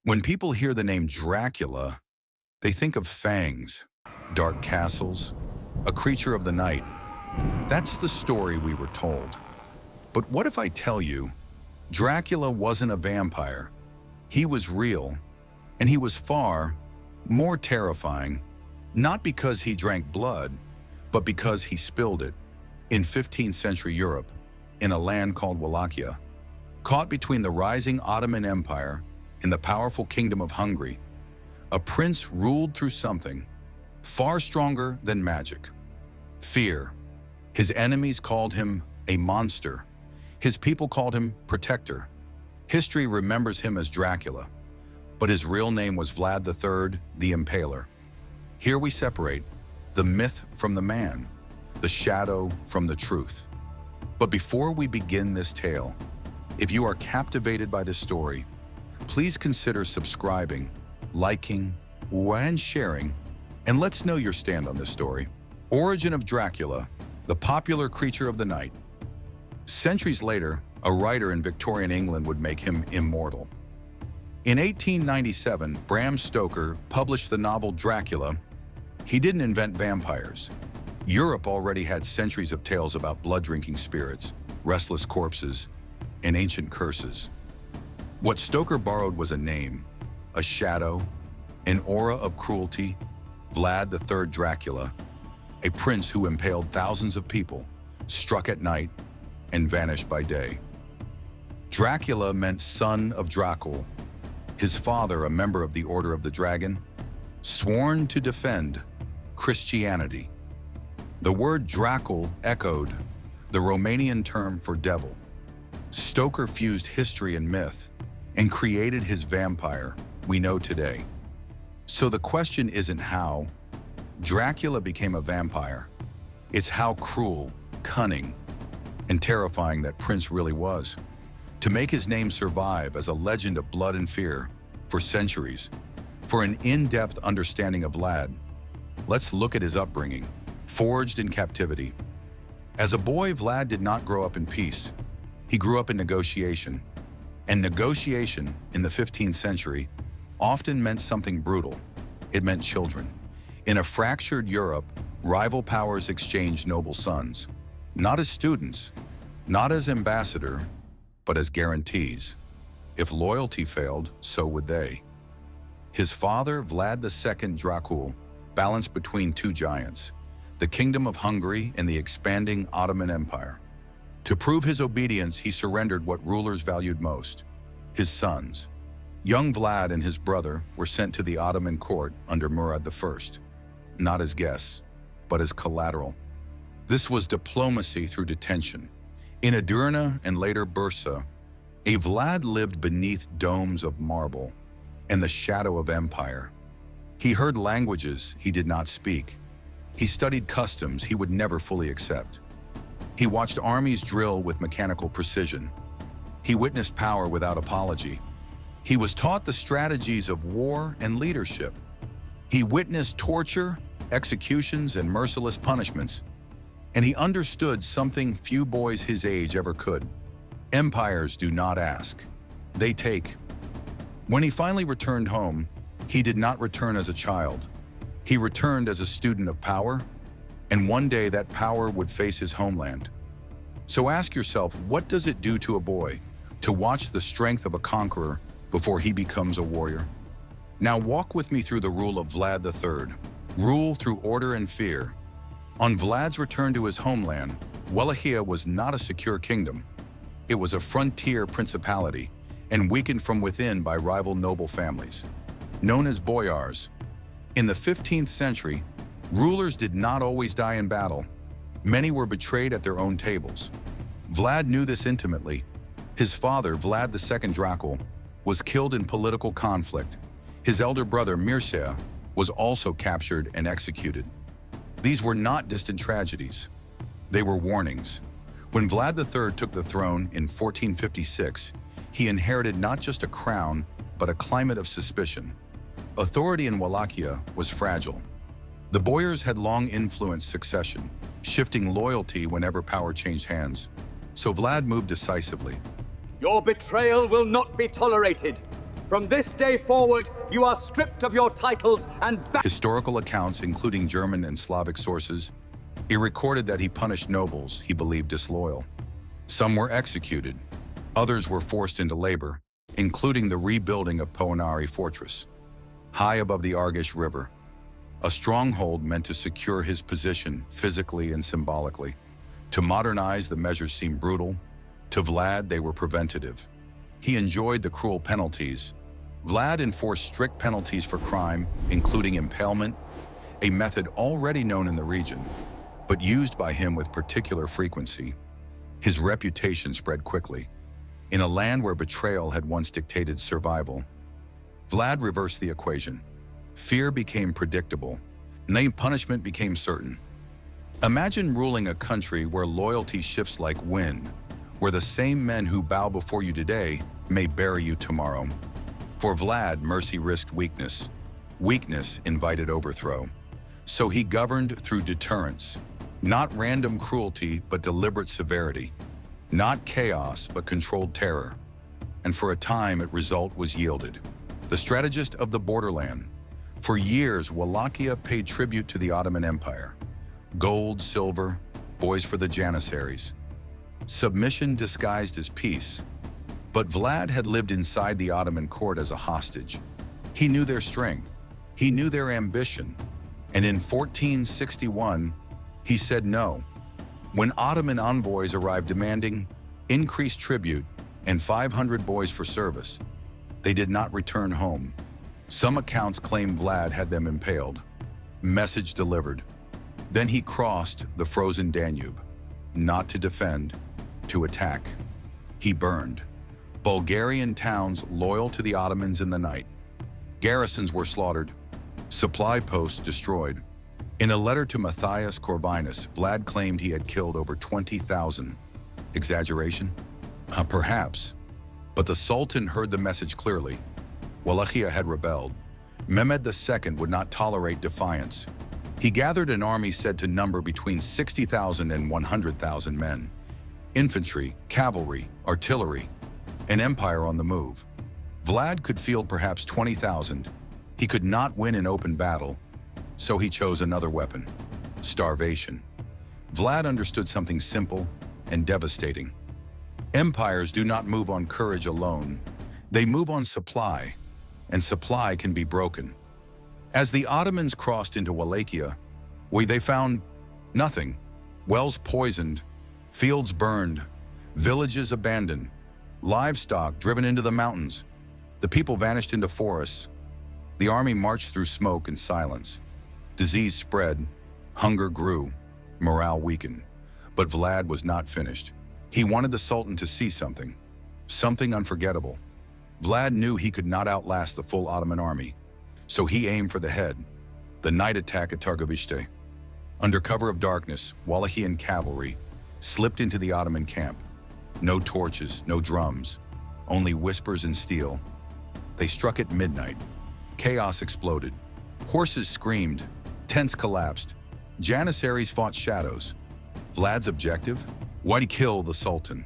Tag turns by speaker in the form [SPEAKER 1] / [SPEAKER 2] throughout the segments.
[SPEAKER 1] When people hear the name Dracula, they think of fangs, dark castles, a creature of the night. That's the story we were told. But what if I tell you, Dracula wasn't a vampire? He was real, and he was far more terrifying, not because he drank blood, but because he spilled it in 15th century Europe, in a land called Wallachia. Caught between the rising Ottoman Empire and the powerful Kingdom of Hungary, a prince ruled through something far stronger than magic: fear. His enemies called him a monster. His people called him protector. History remembers him as Dracula, but his real name was Vlad III the Impaler. Here we separate the myth from the man, the shadow from the truth. But before we begin this tale, if you are captivated by this story, please consider subscribing, liking, and sharing, and let's know your stand on this story. Origin of Dracula, the popular creature of the night. Centuries later, a writer in Victorian England would make him immortal. In 1897, Bram Stoker published the novel Dracula. He didn't invent vampires. Europe already had centuries of tales about blood-drinking spirits, restless corpses, and ancient curses. What Stoker borrowed was a name, a shadow, an aura of cruelty: Vlad III Dracula, a prince who impaled thousands of people, struck at night, and vanished by day. Dracula meant son of Dracul, his father a member of the Order of the Dragon, sworn to defend Christianity. The word Dracul echoed the Romanian term for devil. Stoker fused history and myth and created his vampire we know today. So the question isn't how Dracula became a vampire. It's how cruel, cunning, and terrifying that prince really was. To make his name survive as a legend of blood and fear for centuries, for an in-depth understanding of Vlad, let's look at his upbringing. Forged in captivity. As a boy, Vlad did not grow up in peace. He grew up in negotiation. And negotiation in the 15th century often meant something brutal. It meant children. In a fractured Europe, rival powers exchanged noble sons, not as students, not as ambassador, but as guarantees. If loyalty failed, so would they. His father, Vlad II Dracul, balanced between two giants, the Kingdom of Hungary and the expanding Ottoman Empire. To prove his obedience, he surrendered what rulers valued most: his sons. Young Vlad and his brother were sent to the Ottoman court under Murad I, not as guests, but as collateral. This was diplomacy through detention. In Edirne and later Bursa, a Vlad lived beneath domes of marble and the shadow of empire. He heard languages he did not speak. He studied customs he would never fully accept. He watched armies drill with mechanical precision. He witnessed power without apology. He was taught the strategies of war and leadership. He witnessed torture, executions, and merciless punishments. And he understood something few boys his age ever could: empires do not ask, they take. When he finally returned home, he did not return as a child. He returned as a student of power, and one day that power would face his homeland. So ask yourself, what does it do to a boy to watch the strength of a conqueror before he becomes a warrior? Now walk with me through the rule of Vlad III. Rule through order and fear. On Vlad's return to his homeland, Wallachia was not a secure kingdom. It was a frontier principality and weakened from within by rival noble families, known as boyars. In the 15th century, rulers did not always die in battle. Many were betrayed at their own tables. Vlad knew this intimately. His father, Vlad II Dracul, was killed in political conflict. His elder brother, Mircea, was also captured and executed. These were not distant tragedies. They were warnings. When Vlad III took the throne in 1456, he inherited not just a crown, but a climate of suspicion. Authority in Wallachia was fragile. The boyars had long influenced succession, shifting loyalty whenever power changed hands. So Vlad moved decisively.
[SPEAKER 2] Your betrayal will not be tolerated. From this day forward, you are stripped of your titles and
[SPEAKER 1] Historical accounts, including German and Slavic sources, it recorded that he punished nobles he believed disloyal. Some were executed, others were forced into labor, including the rebuilding of Poenari Fortress, high above the Argeș River, a stronghold meant to secure his position physically and symbolically. To modernize, the measures seemed brutal. To Vlad, they were preventative. He enjoyed the cruel penalties. Vlad enforced strict penalties for crime, including impalement, a method already known in the region, but used by him with particular frequency. His reputation spread quickly. In a land where betrayal had once dictated survival, Vlad reversed the equation. Fear became predictable, and punishment became certain. Imagine ruling a country where loyalty shifts like wind, where the same men who bow before you today may bury you tomorrow. For Vlad, mercy risked weakness. Weakness invited overthrow. So he governed through deterrence, not random cruelty, but deliberate severity, not chaos, but controlled terror. And for a time, its result was yielded. The strategist of the borderland. For years, Wallachia paid tribute to the Ottoman Empire. Gold, silver, boys for the Janissaries. Submission disguised as peace. But Vlad had lived inside the Ottoman court as a hostage. He knew their strength. He knew their ambition. And in 1461, he said no. When Ottoman envoys arrived demanding increased tribute and 500 boys for service, they did not return home. Some accounts claim Vlad had them impaled. Message delivered. Then he crossed the frozen Danube, not to defend, to attack. He burned Bulgarian towns loyal to the Ottomans in the night. Garrisons were slaughtered, supply posts destroyed. In a letter to Matthias Corvinus, Vlad claimed he had killed over 20,000. Exaggeration? Perhaps. But the Sultan heard the message clearly. Wallachia had rebelled. Mehmed II would not tolerate defiance. He gathered an army said to number between 60,000 and 100,000 men. Infantry, cavalry, artillery, an empire on the move. Vlad could field perhaps 20,000. He could not win an open battle, so he chose another weapon: starvation. Vlad understood something simple and devastating. Empires do not move on courage alone. They move on supply, and supply can be broken. As the Ottomans crossed into Wallachia, they found nothing. Wells poisoned, fields burned, villages abandoned, livestock driven into the mountains. The people vanished into forests. The army marched through smoke and silence. Disease spread, hunger grew, morale weakened. But Vlad was not finished. He wanted the Sultan to see something unforgettable. Vlad knew he could not outlast the full Ottoman army, so he aimed for the head. The night attack at Târgoviște. Under cover of darkness, Wallachian cavalry slipped into the Ottoman camp. No torches, no drums, only whispers and steel. They struck at midnight. Chaos exploded. Horses screamed. Tents collapsed. Janissaries fought shadows. Vlad's objective? Why'd he kill the Sultan?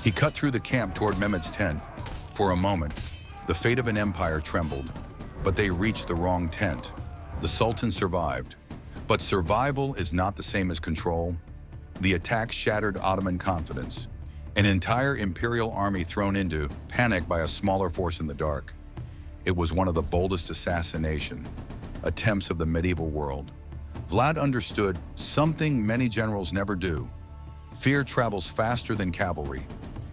[SPEAKER 1] He cut through the camp toward Mehmed's tent. For a moment, the fate of an empire trembled, but they reached the wrong tent. The Sultan survived. But survival is not the same as control. The attack shattered Ottoman confidence. An entire imperial army thrown into panic by a smaller force in the dark. It was one of the boldest assassination attempts of the medieval world. Vlad understood something many generals never do. Fear travels faster than cavalry.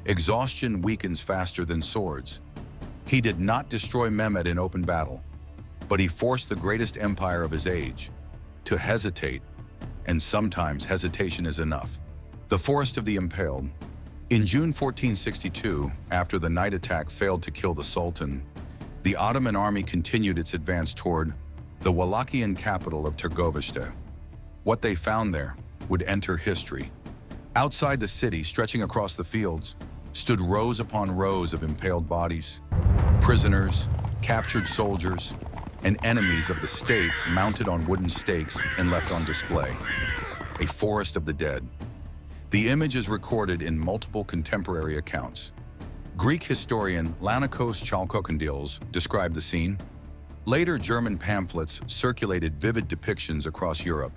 [SPEAKER 1] Exhaustion weakens faster than swords. He did not destroy Mehmed in open battle, but he forced the greatest empire of his age to hesitate, and sometimes hesitation is enough. The Forest of the Impaled. In June 1462, after the night attack failed to kill the Sultan, the Ottoman army continued its advance toward the Wallachian capital of Târgoviște. What they found there would enter history. Outside the city, stretching across the fields, stood rows upon rows of impaled bodies, prisoners, captured soldiers, and enemies of the state mounted on wooden stakes and left on display. A forest of the dead. The image is recorded in multiple contemporary accounts. Greek historian Lanikos Chalkokondyles described the scene. Later German pamphlets circulated vivid depictions across Europe.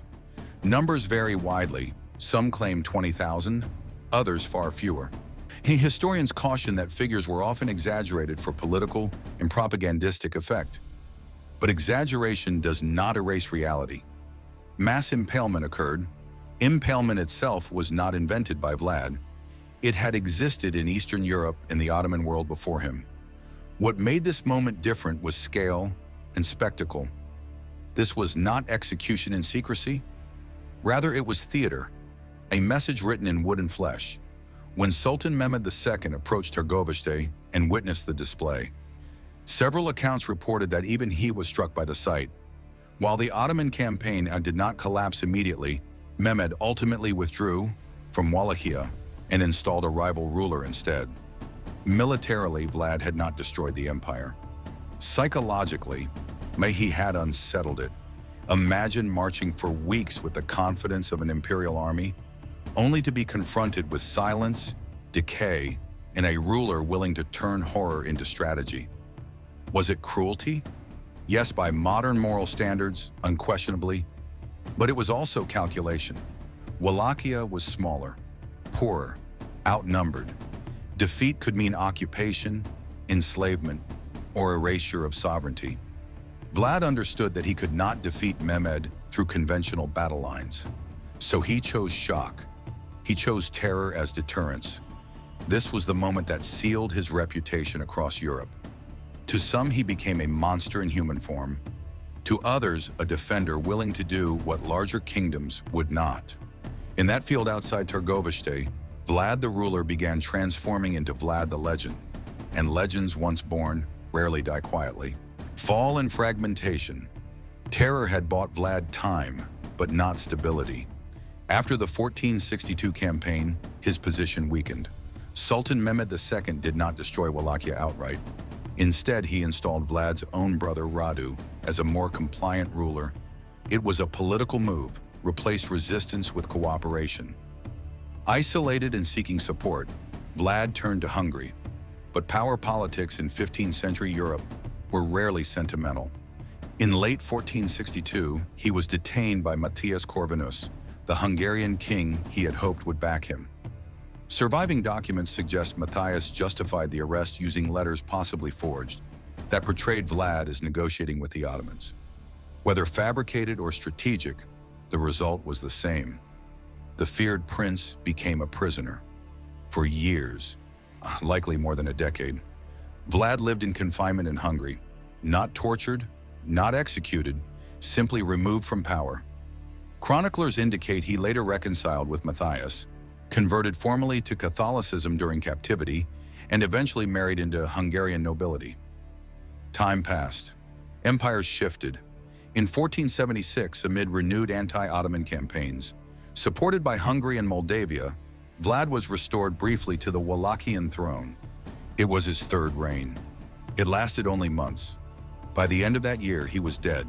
[SPEAKER 1] Numbers vary widely. Some claim 20,000, others far fewer. Historians caution that figures were often exaggerated for political and propagandistic effect. But exaggeration does not erase reality. Mass impalement occurred. Impalement itself was not invented by Vlad. It had existed in Eastern Europe and the Ottoman world before him. What made this moment different was scale and spectacle. This was not execution in secrecy. Rather, it was theater, a message written in wood and flesh. When Sultan Mehmed II approached Târgoviște and witnessed the display, several accounts reported that even he was struck by the sight. While the Ottoman campaign did not collapse immediately, Mehmed ultimately withdrew from Wallachia and installed a rival ruler instead. Militarily, Vlad had not destroyed the empire. Psychologically, he had unsettled it. Imagine marching for weeks with the confidence of an imperial army, only to be confronted with silence, decay, and a ruler willing to turn horror into strategy. Was it cruelty? Yes, by modern moral standards, unquestionably, but it was also calculation. Wallachia was smaller, poorer, outnumbered. Defeat could mean occupation, enslavement, or erasure of sovereignty. Vlad understood that he could not defeat Mehmed through conventional battle lines. So he chose shock. He chose terror as deterrence. This was the moment that sealed his reputation across Europe. To some, he became a monster in human form. To others, a defender willing to do what larger kingdoms would not. In that field outside Târgoviște, Vlad the ruler began transforming into Vlad the legend. And legends once born rarely die quietly. Fall and fragmentation. Terror had bought Vlad time, but not stability. After the 1462 campaign, his position weakened. Sultan Mehmed II did not destroy Wallachia outright. Instead, he installed Vlad's own brother Radu as a more compliant ruler. It was a political move, replaced resistance with cooperation. Isolated and seeking support, Vlad turned to Hungary. But power politics in 15th century Europe were rarely sentimental. In late 1462, he was detained by Matthias Corvinus, the Hungarian king he had hoped would back him. Surviving documents suggest Matthias justified the arrest using letters possibly forged that portrayed Vlad as negotiating with the Ottomans. Whether fabricated or strategic, the result was the same. The feared prince became a prisoner. For years, likely more than a decade, Vlad lived in confinement in Hungary, not tortured, not executed, simply removed from power. Chroniclers indicate he later reconciled with Matthias, converted formally to Catholicism during captivity, and eventually married into Hungarian nobility. Time passed. Empires shifted. In 1476, amid renewed anti-Ottoman campaigns, supported by Hungary and Moldavia, Vlad was restored briefly to the Wallachian throne. It was his third reign. It lasted only months. By the end of that year, he was dead.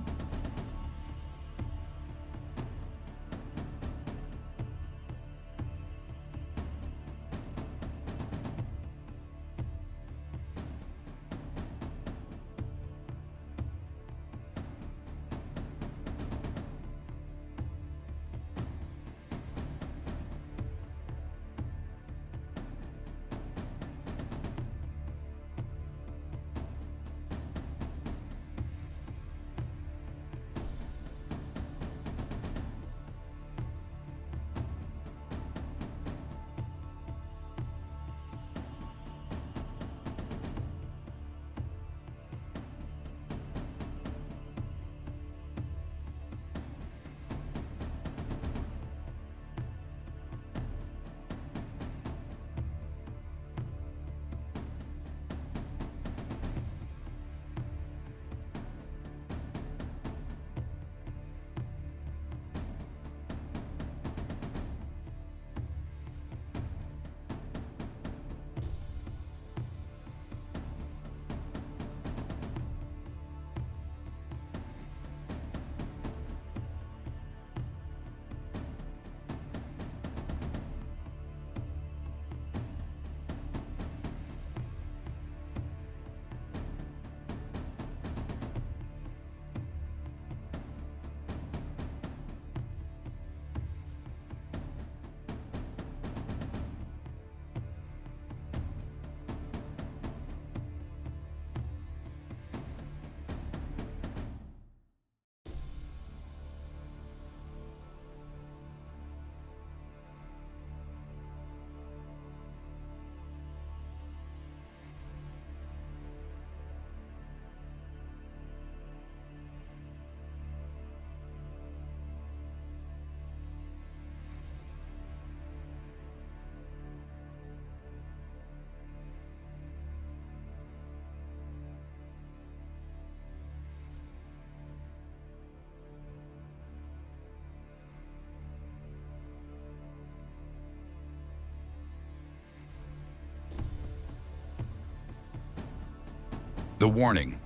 [SPEAKER 1] The warning: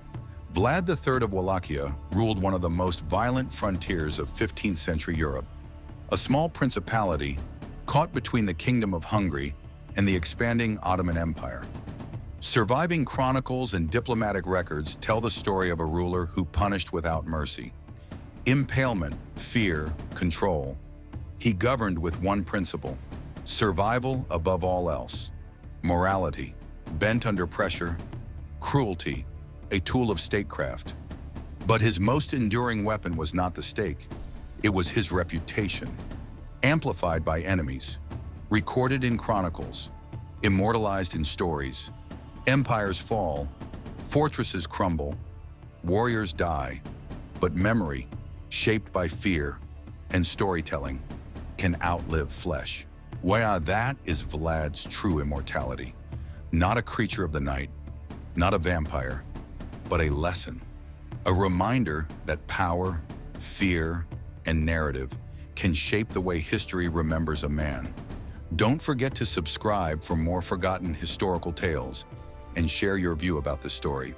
[SPEAKER 1] Vlad III of Wallachia ruled one of the most violent frontiers of 15th century Europe, a small principality caught between the Kingdom of Hungary and the expanding Ottoman Empire. Surviving chronicles and diplomatic records tell the story of a ruler who punished without mercy. Impalement, fear, control. He governed with one principle: survival above all else. Morality, bent under pressure. Cruelty, a tool of statecraft. But his most enduring weapon was not the stake. It was his reputation, amplified by enemies, recorded in chronicles, immortalized in stories. Empires fall, fortresses crumble, warriors die, but memory, shaped by fear and storytelling, can outlive flesh. Well, that is Vlad's true immortality. Not a creature of the night, not a vampire, but a lesson. A reminder that power, fear, and narrative can shape the way history remembers a man. Don't forget to subscribe for more forgotten historical tales and share your view about this story.